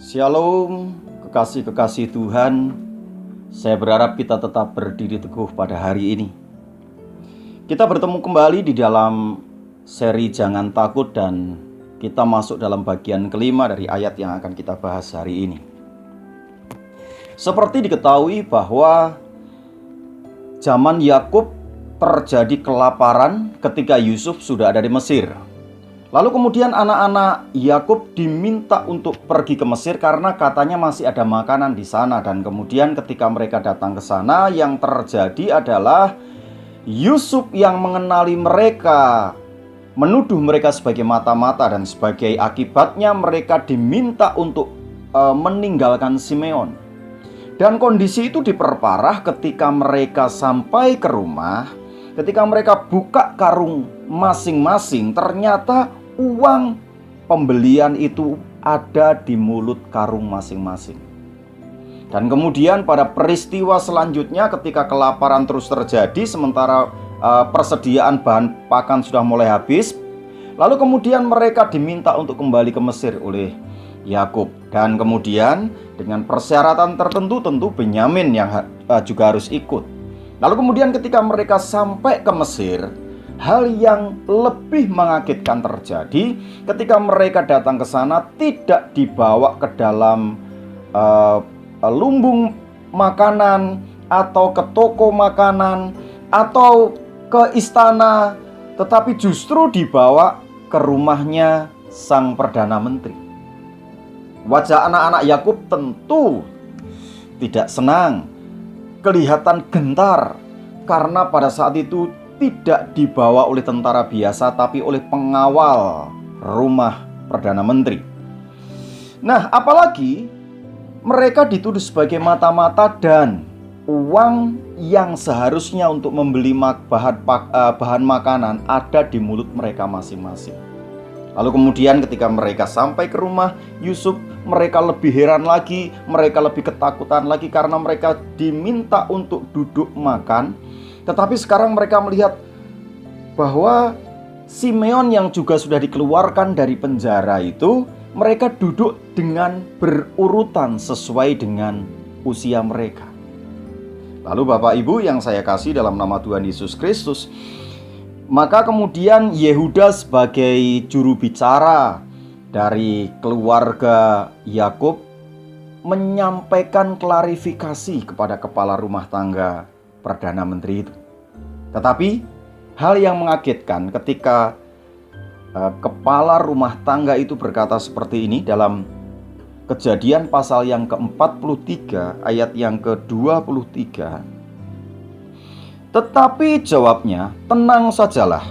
Shalom, kekasih-kekasih Tuhan. Saya berharap kita tetap berdiri teguh pada hari ini. Kita bertemu kembali di dalam seri Jangan Takut, dan kita masuk dalam bagian kelima dari ayat yang akan kita bahas hari ini. Seperti diketahui bahwa zaman Yakub terjadi kelaparan ketika Yusuf sudah ada di Mesir. Lalu kemudian anak-anak Yakub diminta untuk pergi ke Mesir karena katanya masih ada makanan di sana. Dan kemudian ketika mereka datang ke sana, yang terjadi adalah Yusuf yang mengenali mereka, menuduh mereka sebagai mata-mata, dan sebagai akibatnya mereka diminta untuk meninggalkan Simeon. Dan kondisi itu diperparah ketika mereka sampai ke rumah. Ketika mereka buka karung masing-masing, ternyata uang pembelian itu ada di mulut karung masing-masing. Dan kemudian pada peristiwa selanjutnya, ketika kelaparan terus terjadi sementara persediaan bahan pakan sudah mulai habis, lalu kemudian mereka diminta untuk kembali ke Mesir oleh Yakub. Dan kemudian dengan persyaratan tertentu, tentu Benyamin yang juga harus ikut. Lalu kemudian ketika mereka sampai ke Mesir, hal yang lebih mengagetkan terjadi. Ketika mereka datang ke sana, tidak dibawa ke dalam lumbung makanan atau ke toko makanan atau ke istana, tetapi justru dibawa ke rumahnya sang Perdana Menteri. Wajah anak-anak Yakub tentu tidak senang, kelihatan gentar, karena pada saat itu tidak dibawa oleh tentara biasa, tapi oleh pengawal rumah Perdana Menteri. Nah, apalagi mereka dituduh sebagai mata-mata, dan uang yang seharusnya untuk membeli bahan makanan ada di mulut mereka masing-masing. Lalu kemudian ketika mereka sampai ke rumah Yusuf, mereka lebih heran lagi, mereka lebih ketakutan lagi karena mereka diminta untuk duduk makan. Tetapi sekarang mereka melihat bahwa Simeon yang juga sudah dikeluarkan dari penjara itu, mereka duduk dengan berurutan sesuai dengan usia mereka. Lalu Bapak Ibu yang saya kasih dalam nama Tuhan Yesus Kristus, maka kemudian Yehuda sebagai juru bicara dari keluarga Yakub menyampaikan klarifikasi kepada kepala rumah tangga Perdana Menteri itu. Tetapi hal yang mengagetkan ketika kepala rumah tangga itu berkata seperti ini dalam Kejadian pasal yang ke-43 ayat yang ke-23. Tetapi jawabnya, tenang sajalah,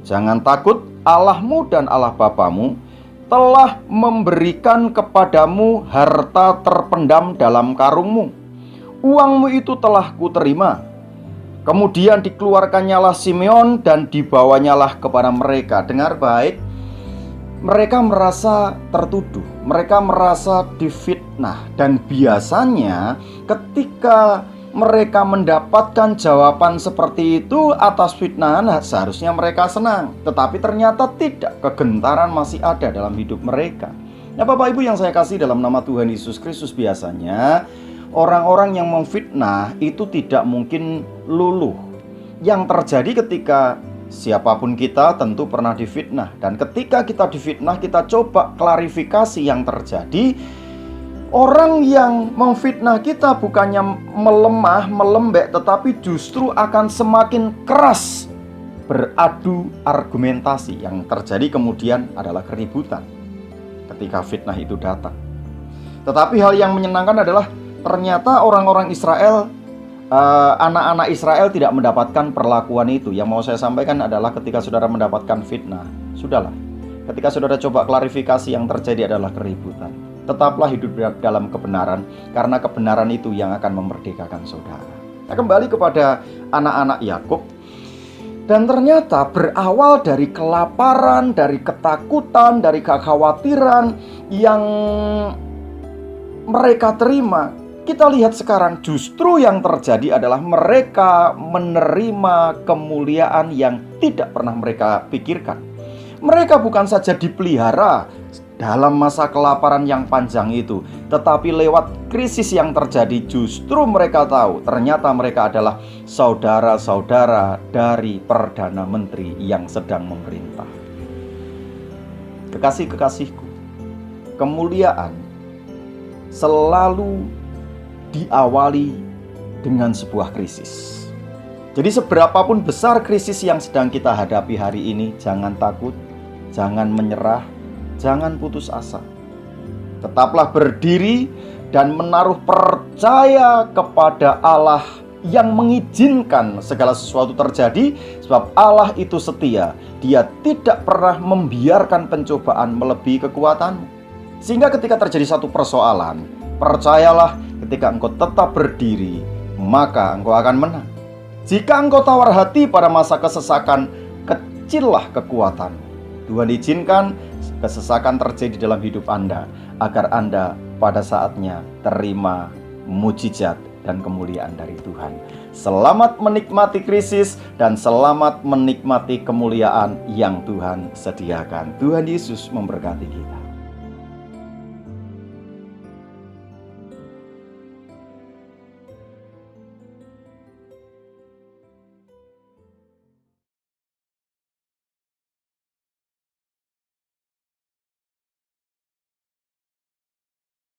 jangan takut, Allahmu dan Allah Bapamu telah memberikan kepadamu harta terpendam dalam karungmu. Uangmu itu telah kuterima. Kemudian dikeluarkannyalah Simeon dan dibawanyalah kepada mereka. Dengar baik, mereka merasa tertuduh, mereka merasa difitnah. Dan biasanya ketika mereka mendapatkan jawaban seperti itu atas fitnahan, seharusnya mereka senang. Tetapi ternyata tidak, kegentaran masih ada dalam hidup mereka. Nah Bapak Ibu yang saya kasih dalam nama Tuhan Yesus Kristus, biasanya orang-orang yang memfitnah itu tidak mungkin luluh. Yang terjadi ketika siapapun kita tentu pernah difitnah. Dan ketika kita difitnah, kita coba klarifikasi yang terjadi. Orang yang memfitnah kita bukannya melemah, melembek, tetapi justru akan semakin keras beradu argumentasi. Yang terjadi kemudian adalah keributan ketika fitnah itu datang. Tetapi hal yang menyenangkan adalah ternyata orang-orang Israel, anak-anak Israel tidak mendapatkan perlakuan itu. Yang mau saya sampaikan adalah ketika saudara mendapatkan fitnah, sudahlah. Ketika saudara coba klarifikasi, yang terjadi adalah keributan. Tetaplah hidup dalam kebenaran, karena kebenaran itu yang akan memerdekakan saudara. Nah, kembali kepada anak-anak Yakub. Dan ternyata berawal dari kelaparan, dari ketakutan, dari kekhawatiran yang mereka terima, kita lihat sekarang justru yang terjadi adalah mereka menerima kemuliaan yang tidak pernah mereka pikirkan. Mereka bukan saja dipelihara dalam masa kelaparan yang panjang itu. Tetapi lewat krisis yang terjadi, justru mereka tahu ternyata mereka adalah saudara-saudara dari Perdana Menteri yang sedang memerintah. Kekasih-kekasihku, kemuliaan selalu diawali dengan sebuah krisis. Jadi seberapapun besar krisis yang sedang kita hadapi hari ini, jangan takut, jangan menyerah, jangan putus asa. Tetaplah berdiri dan menaruh percaya kepada Allah yang mengizinkan segala sesuatu terjadi, sebab Allah itu setia. Dia tidak pernah membiarkan pencobaan melebihi kekuatanmu. Sehingga ketika terjadi satu persoalan, percayalah, ketika engkau tetap berdiri, maka engkau akan menang. Jika engkau tawar hati pada masa kesesakan, kecillah kekuatanmu. Tuhan izinkan kesesakan terjadi dalam hidup Anda, agar Anda pada saatnya terima mujizat dan kemuliaan dari Tuhan. Selamat menikmati krisis dan selamat menikmati kemuliaan yang Tuhan sediakan. Tuhan Yesus memberkati kita.